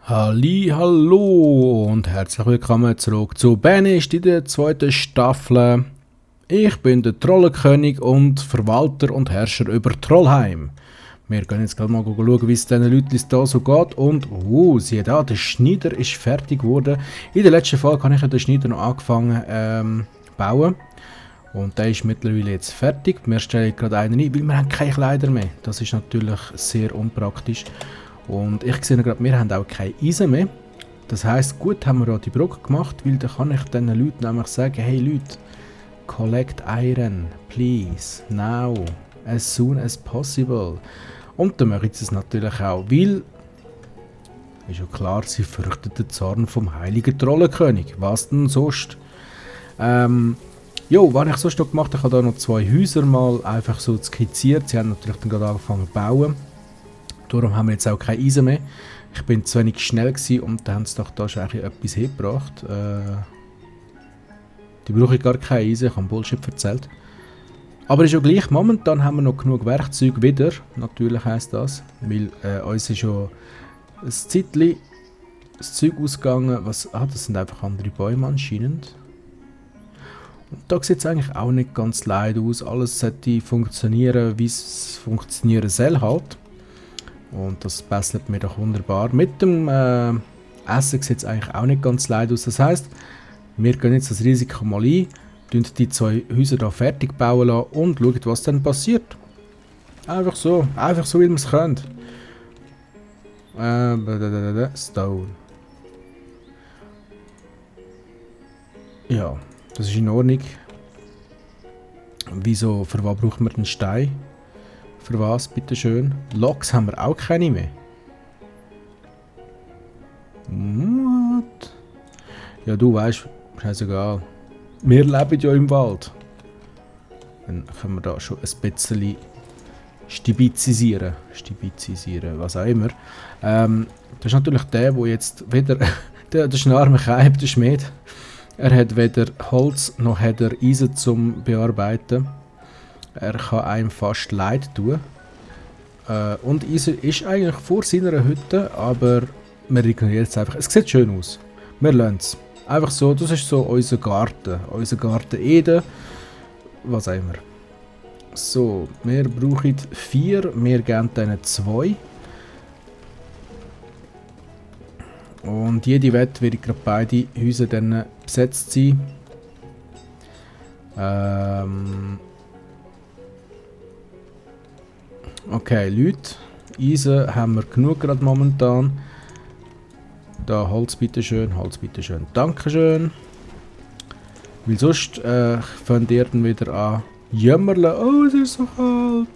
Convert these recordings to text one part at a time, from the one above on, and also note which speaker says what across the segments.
Speaker 1: Halli, hallo und herzlich willkommen zurück zu Banished in der zweiten Staffel. Ich bin der Trollenkönig und Verwalter und Herrscher über Trollheim. Wir gehen jetzt gerade mal schauen, wie es diesen Leuten hier so geht. Und, siehe da, der Schneider ist fertig geworden. In der letzten Folge habe ich den Schneider noch angefangen zu bauen. Und der ist mittlerweile jetzt fertig. Wir stellen gerade einen ein, weil wir haben keine Kleider mehr. Das ist natürlich sehr unpraktisch. Und ich sehe gerade, wir haben auch kein Eisen mehr. Das heisst, gut haben wir hier die Brücke gemacht, weil dann kann ich diesen Leuten nämlich sagen, hey Leute, collect iron, please, now, as soon as possible. Und dann machen sie es natürlich auch, weil, ist ja klar, sie fürchten den Zorn vom heiligen Trollenkönig. Was denn sonst? Was ich sonst noch gemacht habe, ich habe da noch 2 Häuser mal einfach so skizziert. Sie haben natürlich dann gerade angefangen zu bauen. Darum haben wir jetzt auch kein Eisen mehr. Ich bin zu wenig schnell gewesen und dann haben sie doch da schon etwas hergebracht. Die brauche ich gar kein Eisen, ich habe Bullshit erzählt. Aber ist ja gleich, momentan haben wir noch genug Werkzeuge wieder. Natürlich heisst das, weil uns ist schon ein Zeitchen das Zeug ausgegangen. Das sind einfach andere Bäume anscheinend. Und da sieht es eigentlich auch nicht ganz leid aus. Alles sollte funktionieren, wie es funktionieren soll halt. Und das passt mir doch wunderbar. Mit dem Essen sieht es eigentlich auch nicht ganz leid aus. Das heisst, wir gehen jetzt das Risiko mal ein, die 2 Häuser hier fertig bauen lassen und schauen, was dann passiert. Einfach so wie wir es können. Stone. Ja, das ist in Ordnung. Wieso, für was braucht man den Stein? Für was, bitteschön? Loks haben wir auch keine mehr. What? Ja, du weißt, scheißegal. Wir leben ja im Wald. Dann können wir da schon ein bisschen stibizisieren, was auch immer. Das ist natürlich der jetzt wieder... der ist ein armer Kaib, der Schmied. Er hat weder Holz noch hat er Eisen zum Bearbeiten. Er kann einem fast leid tun. Und Eisen ist eigentlich vor seiner Hütte, aber wir ignorieren es einfach. Es sieht schön aus. Wir lassen es. Einfach so, das ist so unser Garten Eden, was auch immer. So, wir brauchen 4, wir geben denen 2. Und jede Wette wird gerade beide Häuser dann besetzt sein. Okay, Leute, Eisen haben wir genug gerade momentan. Da, Holz bitteschön, Dankeschön. Weil sonst fängt ihr dann wieder an jämmerle. Oh, es ist so kalt.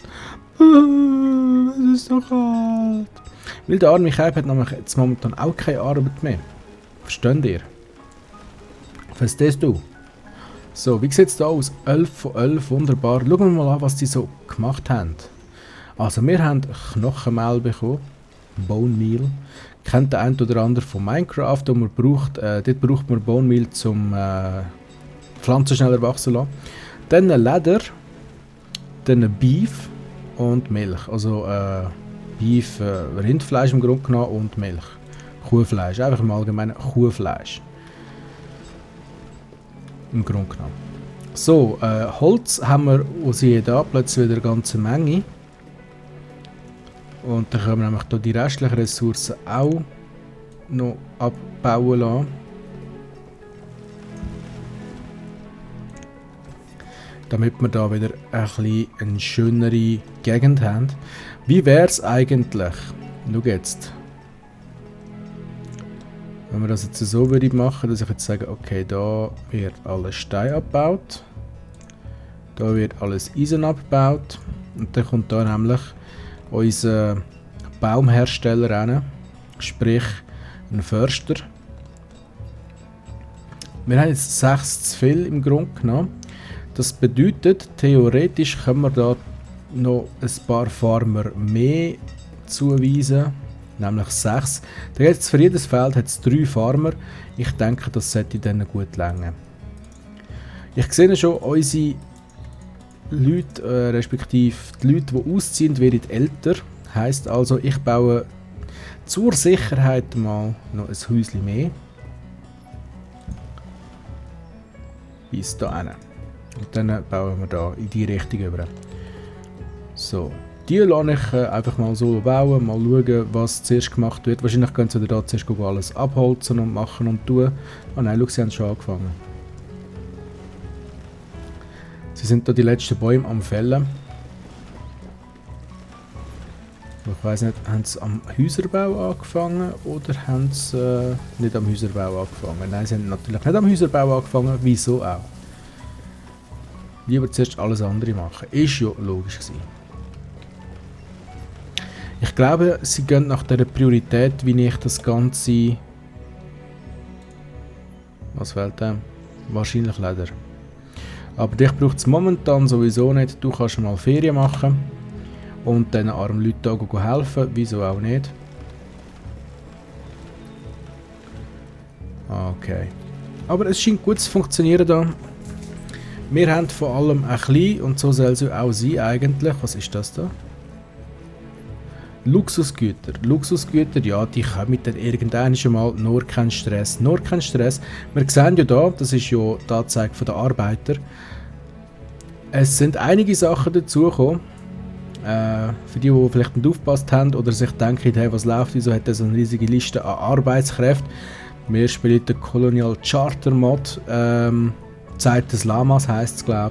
Speaker 1: Es ist so kalt. Weil der arme Kaib hat nämlich jetzt momentan auch keine Arbeit mehr. Versteht ihr? Verstehst du? So, wie sieht es da aus? 11 von 11, wunderbar. Schauen wir mal an, was die so gemacht haben. Also wir haben Knochenmehl bekommen, Bone Meal. Kennt der ein oder andere von Minecraft, wo man braucht, dort braucht man Bone Meal zum Pflanzen schneller wachsen lassen. Dann Leder, dann Beef und Milch. Also Beef, Rindfleisch im Grunde genommen und Milch. Kuhfleisch, einfach im Allgemeinen Kuhfleisch. Im Grunde genommen. So, Holz haben wir, siehe da, plötzlich wieder eine ganze Menge. Und dann können wir nämlich hier die restlichen Ressourcen auch noch abbauen lassen. Damit wir da wieder ein bisschen eine schönere Gegend haben. Wie wäre es eigentlich? Schau jetzt. Wenn wir das jetzt so würde machen, dass ich jetzt sage, okay, da wird alles Stein abgebaut. Da wird alles Eisen abgebaut. Und dann kommt da nämlich unser Baumhersteller rein, sprich ein Förster. Wir haben jetzt 6 zu viel im Grunde genommen. Das bedeutet, theoretisch können wir da noch ein paar Farmer mehr zuweisen, nämlich 6. Jetzt für jedes Feld hat es 3 Farmer. Ich denke, das sollte dann gut länger. Ich sehe schon, unsere Leute, respektive die Leute, die ausziehen, werden älter. Heisst also, ich baue Zur Sicherheit mal noch ein Häuschen mehr. Bis da hin. Und dann bauen wir da in die Richtung über. So. Die lasse ich einfach mal so bauen, mal schauen, was zuerst gemacht wird. Wahrscheinlich können sie da zuerst alles abholzen und machen und tun. Ah nein, schau, sie haben schon angefangen. Sie sind da die letzten Bäume am Fällen. Ich weiss nicht, haben sie am Häuserbau angefangen oder haben sie nicht am Häuserbau angefangen? Nein, sie haben natürlich nicht am Häuserbau angefangen. Wieso auch? Lieber zuerst alles andere machen. Ist ja logisch gewesen. Ich glaube, sie gehen nach der Priorität, wie ich das Ganze... Was fehlt dem? Wahrscheinlich Leder. Aber dich braucht es momentan sowieso nicht. Du kannst mal Ferien machen und diesen armen Leuten da helfen. Wieso auch nicht? Okay. Aber es scheint gut zu funktionieren da. Wir haben vor allem ein bisschen, und so soll es auch sein eigentlich. Was ist das da? Luxusgüter. Luxusgüter, ja, die kommen dann irgendwann mal, nur kein Stress. Nur kein Stress. Wir sehen ja da, das ist ja die Anzeige von den Arbeiter. Es sind einige Sachen dazugekommen. Für die vielleicht nicht aufgepasst haben oder sich denken, hey, was läuft, wieso hat er so eine riesige Liste an Arbeitskräften. Wir spielen den Colonial Charter Mod. Zeit des Lamas heisst es, glaube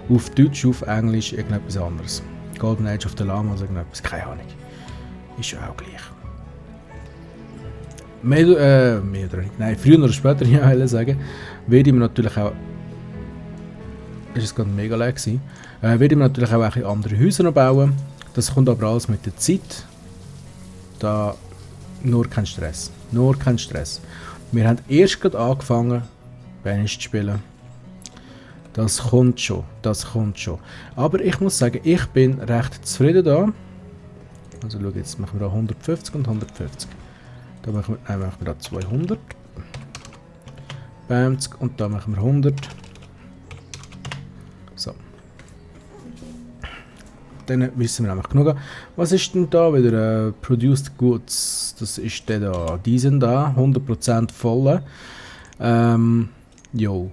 Speaker 1: ich. Auf Deutsch, auf Englisch irgendetwas anderes. Golden Age of the Lamas, irgendetwas, keine Ahnung. Ist ja auch gleich. Mehr oder weniger. Nein, früher oder später, ja, ich sagen, werde ich mir natürlich auch... Ist es gerade mega leer gewesen. Werde ich mir natürlich auch ein andere Häuser noch bauen. Das kommt aber alles mit der Zeit. Da nur kein Stress. Nur kein Stress. Wir haben erst gerade angefangen, Banish zu spielen. Das kommt schon. Das kommt schon. Aber ich muss sagen, ich bin recht zufrieden da. Also schau, jetzt machen wir da 150 und 150. Da machen wir da 200. 50 und da machen wir 100. So. Dann wissen wir einfach genug. Was ist denn da wieder? Produced Goods. Das ist der da. Die sind da. 100% voll. Jo.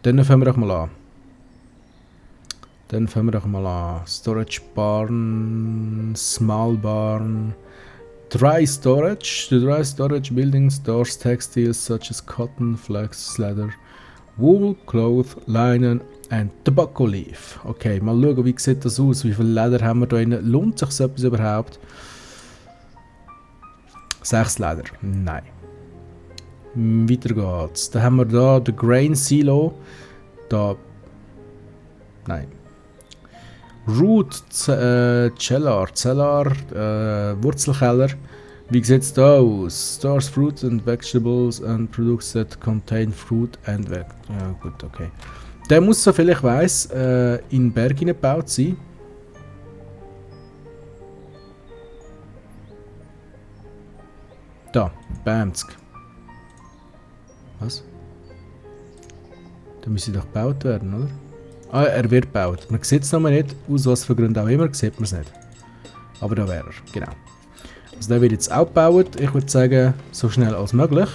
Speaker 1: Dann fangen wir doch mal an. Storage Barn, Small Barn, Dry Storage. The dry storage building stores textiles such as cotton, flax, leather, wool, cloth, linen and tobacco leaf. Okay, mal schauen, wie sieht das aus? Wie viel Leder haben wir da drin? Lohnt sich so etwas überhaupt? 6 Leder. Nein. Weiter geht's. Da haben wir da den Grain Silo. Da. Nein. Root Cellar, Wurzelkeller. Wie sieht es da aus? Stores fruit and vegetables and products that contain fruit and veg. Ja gut, okay. Der muss, soviel ich weiss, in Bergen gebaut sein. Da, Bamsk. Was? Da müsste doch gebaut werden, oder? Ah, er wird gebaut. Man sieht es noch nicht, aus was für Gründen auch immer, sieht man es nicht. Aber da wäre er, genau. Also der wird jetzt auch gebaut. Ich würde sagen, so schnell als möglich.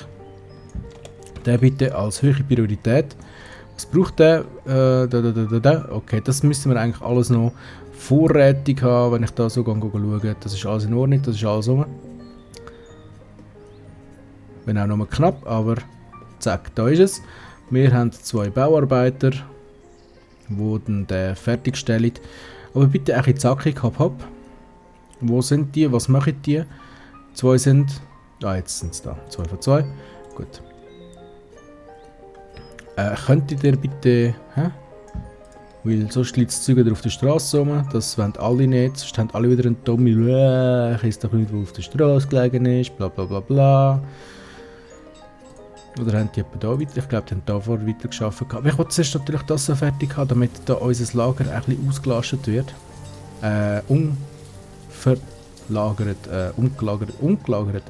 Speaker 1: Der bitte als höhere Priorität. Was braucht der? Okay, das müssen wir eigentlich alles noch vorrätig haben, wenn ich da so schaue. Das ist alles in Ordnung, das ist alles rum. Wenn auch noch knapp, aber zack, da ist es. Wir haben 2 Bauarbeiter, die den fertigstellen. Aber bitte auch in zackig, hopp hopp. Wo sind die? Was machen die? 2 sind... Ah, jetzt sind es da. 2 von 2. Gut. Könntet ihr bitte... Hä? Weil sonst liegt das Zeug auf der Straße rum. Das wollen alle nicht. Sonst haben alle wieder einen dummen... Ich weiß doch nicht, wo auf der Straße gelegen ist. Bla bla bla bla. Oder haben die etwa da weiter? Ich glaube, die haben da vorher weiter geschafft. Aber ich wollte zuerst natürlich das so fertig haben, damit da unser Lager ein bisschen ausgelastet wird. Umgelagert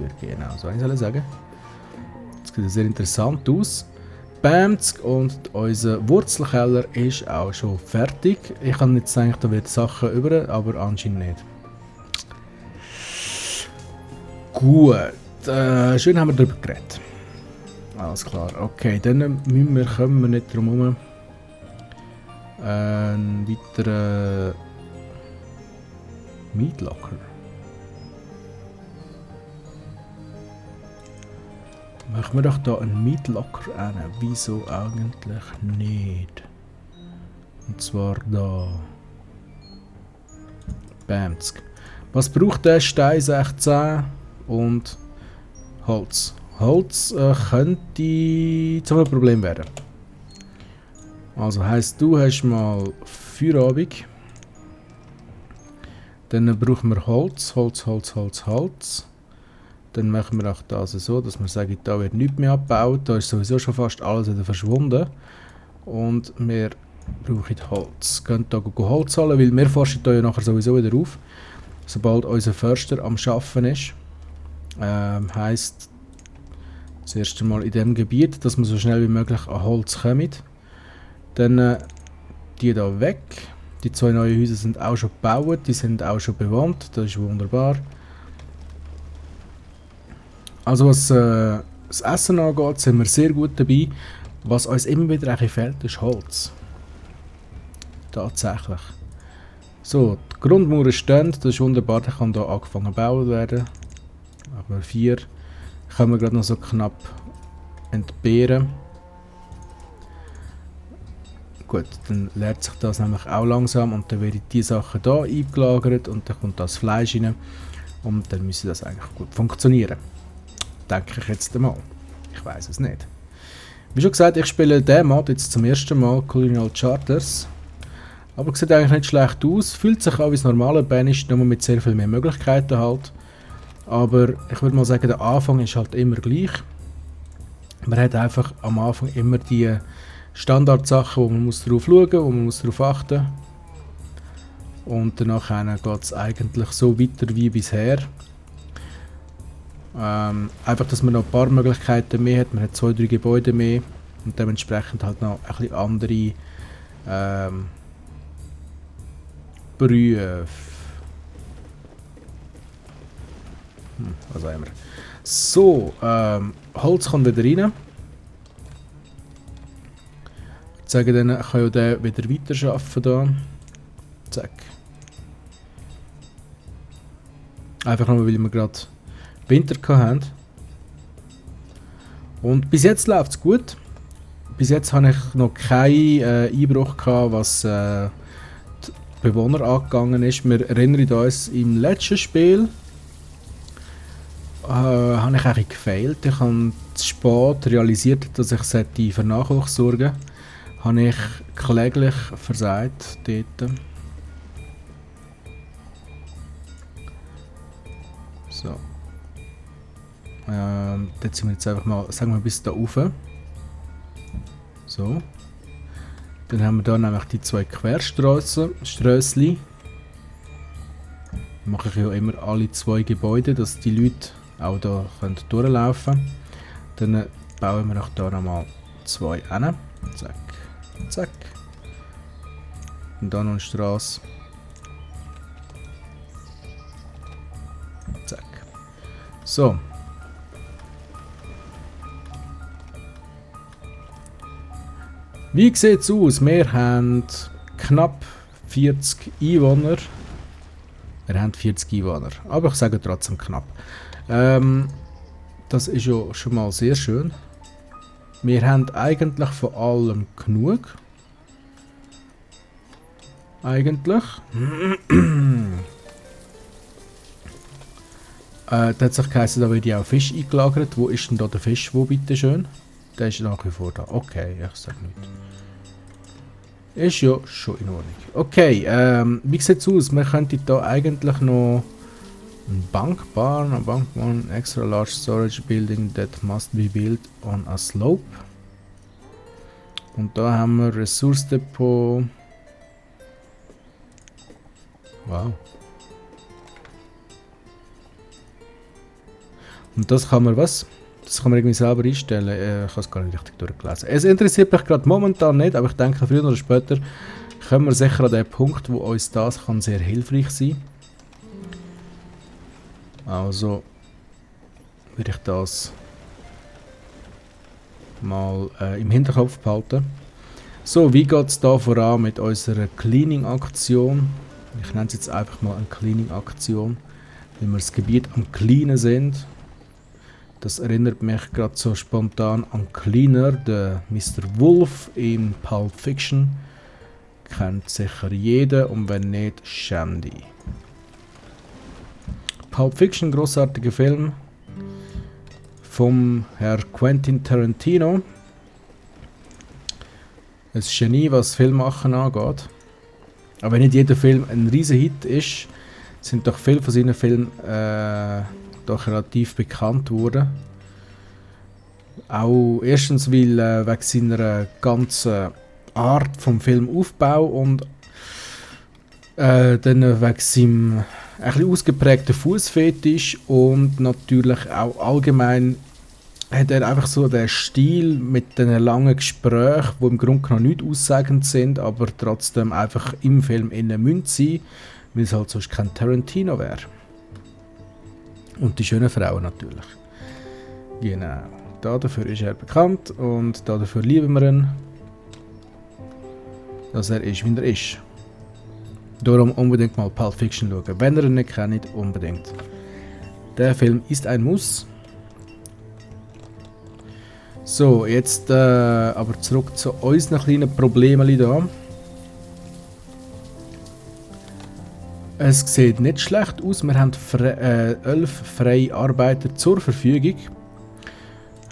Speaker 1: wird, genau, so soll ich sagen. Das sieht sehr interessant aus. Bamsk, und unser Wurzelkeller ist auch schon fertig. Ich habe jetzt gedacht, da wird Sachen über, aber anscheinend nicht. Gut, schön haben wir darüber geredet. Alles klar, okay, dann kommen wir nicht drum herum. Ein weiterer Meat Locker. Machen wir doch da einen Meat Locker an. Wieso eigentlich nicht? Und zwar da. Bamsk. Was braucht der Stein 16 und Holz? Holz könnte zu einem Problem werden. Also heisst, du hast mal Feierabend. Dann brauchen wir Holz. Dann machen wir auch das so, dass wir sagen, da wird nichts mehr abgebaut. Da ist sowieso schon fast alles wieder verschwunden. Und wir brauchen Holz. Gehen hier Holz holen, weil wir forschen hier ja nachher sowieso wieder auf. Sobald unser Förster am Arbeiten ist. Heisst das erste Mal in diesem Gebiet, dass wir so schnell wie möglich an Holz kommen. Dann die da weg. Die 2 neuen Häuser sind auch schon gebaut, die sind auch schon bewohnt. Das ist wunderbar. Also was das Essen angeht, sind wir sehr gut dabei. Was uns immer wieder ein bisschen fehlt, ist Holz. Tatsächlich. So, die Grundmauern stehen, das ist wunderbar, da kann hier angefangen gebaut werden. Aber 4 können wir gerade noch so knapp entbehren. Gut, dann leert sich das nämlich auch langsam und dann werden die Sachen hier eingelagert und dann kommt das Fleisch rein und dann müsste das eigentlich gut funktionieren. Denke ich jetzt einmal. Ich weiß es nicht. Wie schon gesagt, ich spiele den Mod jetzt zum ersten Mal, Colonial Charters. Aber sieht eigentlich nicht schlecht aus, fühlt sich auch wie das normale Banished, nur mit sehr viel mehr Möglichkeiten halt. Aber ich würde mal sagen, der Anfang ist halt immer gleich. Man hat einfach am Anfang immer die Standardsachen, wo man muss drauf schauen, wo man muss drauf achten. Und danach geht es eigentlich so weiter wie bisher. Einfach, dass man noch ein paar Möglichkeiten mehr hat. Man hat 2, 3 Gebäude mehr und dementsprechend halt noch ein bisschen andere Berufe. Was auch immer. So, Holz kommt wieder rein. Ich sage dann, ich kann ja den wieder weiter arbeiten da. Zack. Einfach nur, weil wir gerade Winter hatten. Und bis jetzt läuft es gut. Bis jetzt habe ich noch keinen Einbruch gehabt, was die Bewohner angegangen ist. Wir erinnern uns, im letzten Spiel habe ich eigentlich gefailt. Ich habe zu spät realisiert, dass ich für Nachwuchs sorgen sollte. Habe ich kläglich versagt dort. So. Jetzt sind wir jetzt einfach mal, sagen wir bis da rauf. So. Dann haben wir da nämlich die 2 Querströssli. Mache ich ja immer alle 2 Gebäude, dass die Leute auch da können durchlaufen können. Dann bauen wir auch da nochmal 2 hin. Zack, zack. Und dann noch eine Straße. Zack. So. Wie sieht es aus? Wir haben knapp 40 Einwohner. Wir haben 40 Einwohner, aber ich sage trotzdem knapp. Das ist ja schon mal sehr schön. Wir haben eigentlich von allem genug. Eigentlich. Tatsächlich heisst, da wird ja auch Fisch eingelagert. Wo ist denn da der Fisch? Wo bitte schön? Der ist nach wie vor da. Okay, ich sag nicht. Ist ja schon in Ordnung. Okay, wie sieht es aus? Wir könnten da eigentlich noch eine Bankbahn, extra large storage building that must be built on a slope. Und da haben wir Ressourcedepot. Wow. Und das kann man was? Das kann man irgendwie selber einstellen. Ich habe es gar nicht richtig durchgelesen. Es interessiert mich gerade momentan nicht, aber ich denke, früher oder später kommen wir sicher an den Punkt, wo uns das kann sehr hilfreich sein. Also, würde ich das mal im Hinterkopf behalten. So, wie geht es da voran mit unserer Cleaning-Aktion? Ich nenne es jetzt einfach mal eine Cleaning-Aktion, weil wir das Gebiet am Cleanen sind. Das erinnert mich gerade so spontan an Cleaner, der Mr. Wolf in Pulp Fiction. Kennt sicher jeder und wenn nicht, schäm dich. Pulp Fiction, grossartiger Film vom Herr Quentin Tarantino. Ein Genie, was Filmmachen angeht. Aber wenn nicht jeder Film ein riesen Hit ist, sind doch viele von seinen Filmen doch relativ bekannt worden. Auch erstens, weil wegen seiner ganzen Art vom Filmaufbau und dann wegen seinem ein bisschen ausgeprägten Fußfetisch und natürlich auch allgemein hat er einfach so den Stil mit den langen Gesprächen, die im Grunde genommen nicht aussagend sind, aber trotzdem einfach im Film innen müssen sein, weil es halt sonst kein Tarantino wäre. Und die schönen Frauen natürlich. Genau. Dafür ist er bekannt und dafür lieben wir ihn, dass er ist, wie er ist. Darum unbedingt mal Pulp Fiction schauen. Wenn ihr ihn nicht kennt, unbedingt. Der Film ist ein Muss. So, jetzt aber zurück zu unseren kleinen Problemen hier. Es sieht nicht schlecht aus. Wir haben 11 freie Arbeiter zur Verfügung.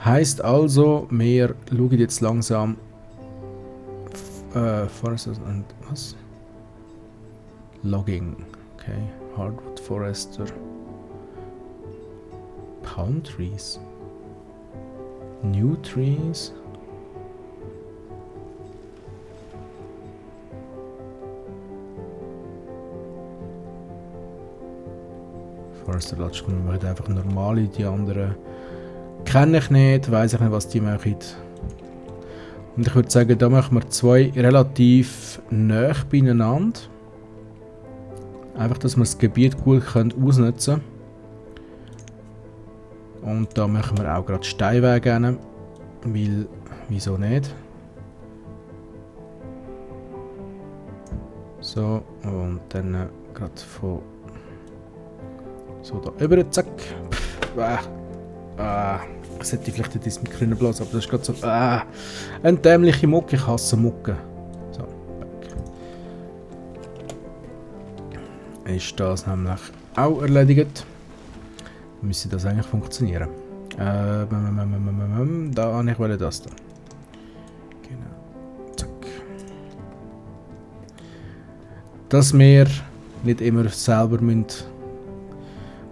Speaker 1: Heißt also, wir schauen jetzt langsam Foresters and was? Logging. Okay. Hardwood Forester. Palm Trees. New Trees. Forester Lodge, wir machen einfach normale, die anderen kenne ich nicht, weiß ich nicht, was die machen. Und ich würde sagen, da machen wir zwei relativ nah beieinander. Einfach, dass wir das Gebiet gut ausnutzen können. Und da machen wir auch gerade Steinwege hin, weil, wieso nicht? So, und dann gerade von so da über, zack. Ich sollte vielleicht nicht ins Mikro blasen, aber das ist gerade so, eine dämliche Mucke, ich hasse Mucke. So, weg. Ist das nämlich auch erledigt. Müsste das eigentlich funktionieren. Da habe ich das da. Genau. Zack. Dass wir nicht immer selber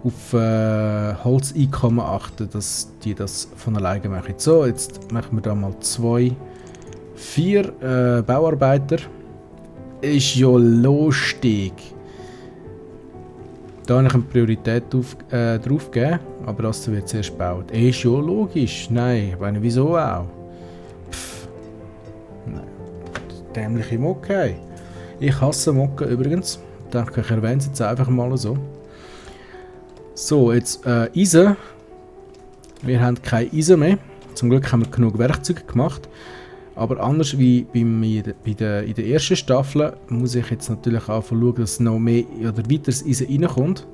Speaker 1: auf Holzeinkommen achten, dass die das von alleine machen. So, jetzt machen wir da mal 4 Bauarbeiter. Ist ja lustig. Da habe ich eine Priorität drauf gegeben, aber das wird zuerst gebaut. Ist ja logisch. Nein, ich meine, wieso auch? Pff. Nein. Dämliche Mucke. Ich hasse Mucke übrigens. Ich denke, ich erwähne es jetzt einfach mal so. So, jetzt Eisen. Wir haben kein Eisen mehr. Zum Glück haben wir genug Werkzeuge gemacht. Aber anders wie in der ersten Staffel muss ich jetzt natürlich auch schauen, dass noch mehr oder weiteres Eisen reinkommt.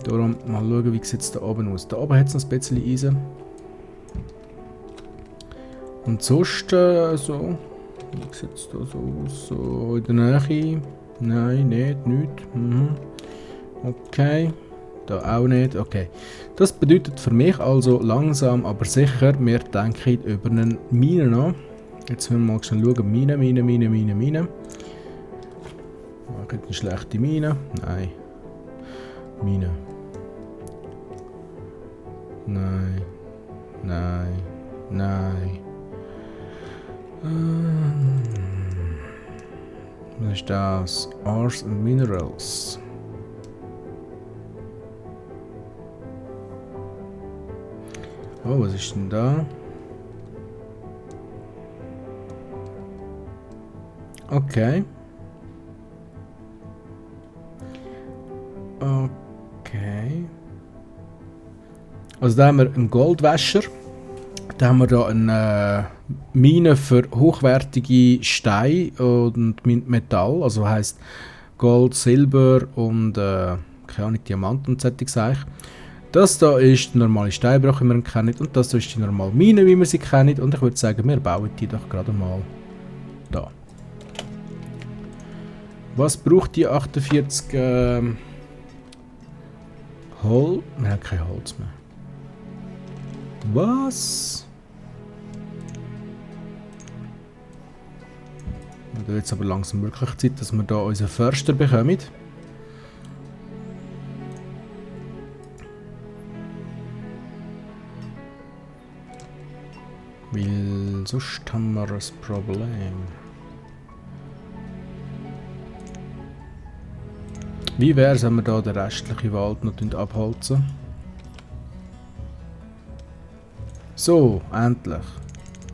Speaker 1: Darum mal schauen, wie sieht es da oben aus. Da oben hat es noch ein bisschen Eisen. Und sonst so. Wie sieht es da so aus? So in der Nähe. Nein, nicht. Mhm. Okay. Da auch nicht. Okay. Das bedeutet für mich also langsam, aber sicher, wir denken über eine Mine nach. Jetzt müssen wir mal schnell schauen. Mine. Mache ich eine schlechte Mine? Nein. Mine. Nein. Was ist das? Ores and Minerals. Oh, was ist denn da? Okay. Also da haben wir einen Goldwäscher. Da haben wir da eine Mine für hochwertige Steine und Metall. Also heisst Gold, Silber und keine Ahnung, Diamanten und solche Sachen. Das da ist die normale Steinbruch, wie wir ihn kennen. Und das da ist die normale Mine, wie wir sie kennen. Und ich würde sagen, wir bauen die doch gerade mal da. Was braucht die 48 Holz? Wir haben kein Holz mehr. Was? Da wird es aber langsam wirklich Zeit, dass wir da unseren Förster bekommen. Weil sonst haben wir ein Problem. Wie wäre es, wenn wir da den restlichen Wald noch abholzen? So, endlich.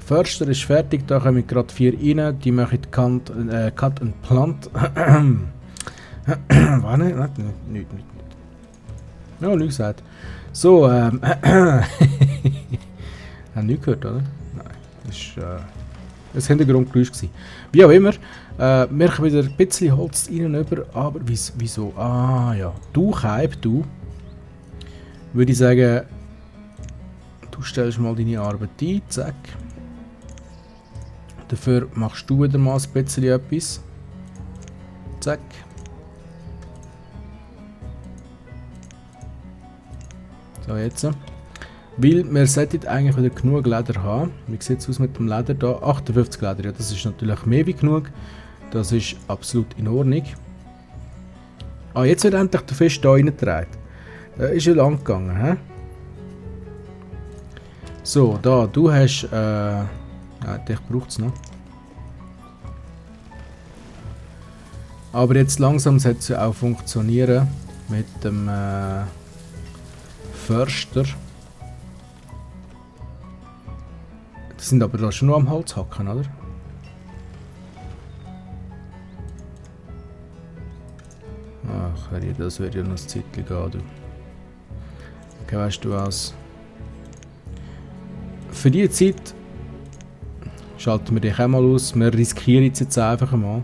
Speaker 1: Förster ist fertig, da kommen gerade 4 rein, die machen Cut and Plant. War nicht. Ja, nichts gesagt. So, haben nichts gehört, oder? Nein, das war das Hintergrundgeräusch. Wie auch immer, wir können wieder ein bisschen Holz rein über, aber wieso? Ah ja, du Kaib, du. Würde ich sagen, du stellst mal deine Arbeit ein, zack. Dafür machst du wieder mal ein bisschen etwas. Zack. So, jetzt. Weil wir sollten eigentlich wieder genug Leder haben. Wie sieht es aus mit dem Leder da? 58 Leder, ja, das ist natürlich mehr wie genug. Das ist absolut in Ordnung. Ah, jetzt wird endlich der Fisch da reingetragen. Ist ja lang gegangen, hä? So, da, du hast, ja, dich braucht es noch. Aber jetzt langsam sollte es ja auch funktionieren mit dem Förster. Die sind aber da schon noch am Holz hacken, oder? Ach, das wird ja noch ein Zeitchen gehen, du. Okay, weißt du was? Für die Zeit schalten wir dich auch mal aus. Wir riskieren es jetzt einfach mal.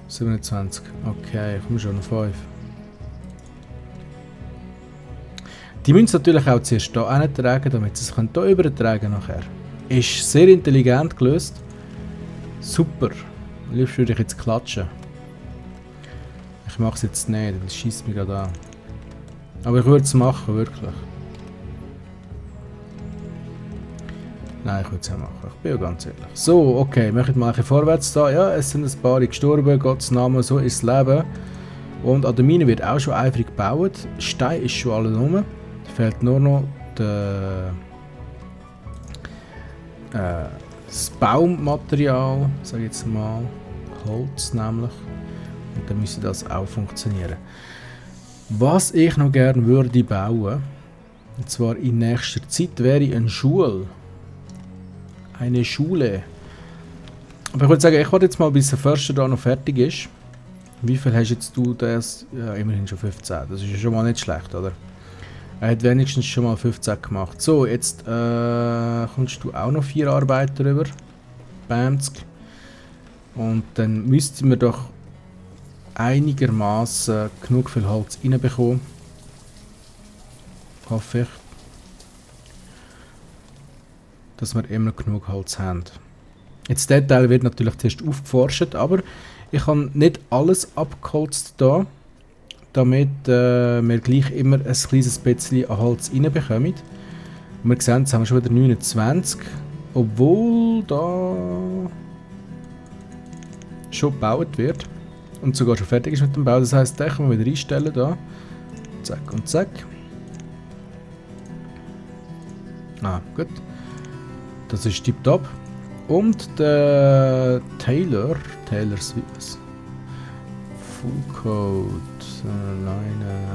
Speaker 1: 27. Okay, ich komme schon noch 5. Die müssen es natürlich auch zuerst hier hintragen, damit sie es hier übertragen nachher. Ist sehr intelligent gelöst. Super. Am liebsten würde ich jetzt klatschen. Ich mache es jetzt nicht, das schießt mich gerade an. Aber ich würde es machen, wirklich. Nein, ich würde es ja machen. Ich bin ja ganz ehrlich. So, okay, machen wir mal vorwärts da. Ja, es sind ein paar gestorben, Gottes Namen, so ist das Leben. Und an der Mine wird auch schon eifrig gebaut. Stein ist schon alles rum. Fehlt nur noch das Baummaterial, sage ich jetzt mal. Holz nämlich. Und dann müsste das auch funktionieren. Was ich noch gerne würde bauen, und zwar in nächster Zeit, wäre eine Schule. Eine Schule. Aber ich würde sagen, ich warte jetzt mal, bis der Förster da noch fertig ist. Wie viel hast jetzt du das? Ja, immerhin schon 15. Das ist ja schon mal nicht schlecht, oder? Er hat wenigstens schon mal 15 gemacht. So, jetzt kommst du auch noch 4 Arbeiter rüber. Bamsk. Und dann müssten wir doch einigermaßen genug viel Holz reinbekommen. Hoffe ich. Dass wir immer genug Holz haben. Jetzt der Teil wird natürlich zuerst aufgeforscht, aber ich habe nicht alles abgeholzt da, damit wir gleich immer ein kleines bisschen an Holz reinbekommen. Wir sehen, jetzt haben wir schon wieder 29, obwohl da schon gebaut wird und sogar schon fertig ist mit dem Bau. Das heisst, den können wir wieder einstellen da. Zack und zack. Ah, gut. Das ist tipptopp. Und der Taylor Swiss. Full Code. Alleine.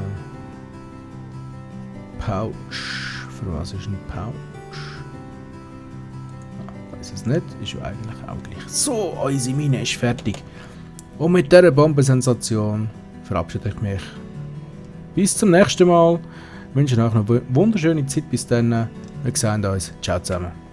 Speaker 1: Pouch. Für was ist ein Pouch? Ah, weiß es nicht. Ist ja eigentlich auch gleich. So, unsere Mine ist fertig. Und mit dieser Bombensensation verabschiede ich mich. Bis zum nächsten Mal. Ich wünsche euch noch eine wunderschöne Zeit bis dann. Wir sehen uns. Ciao zusammen.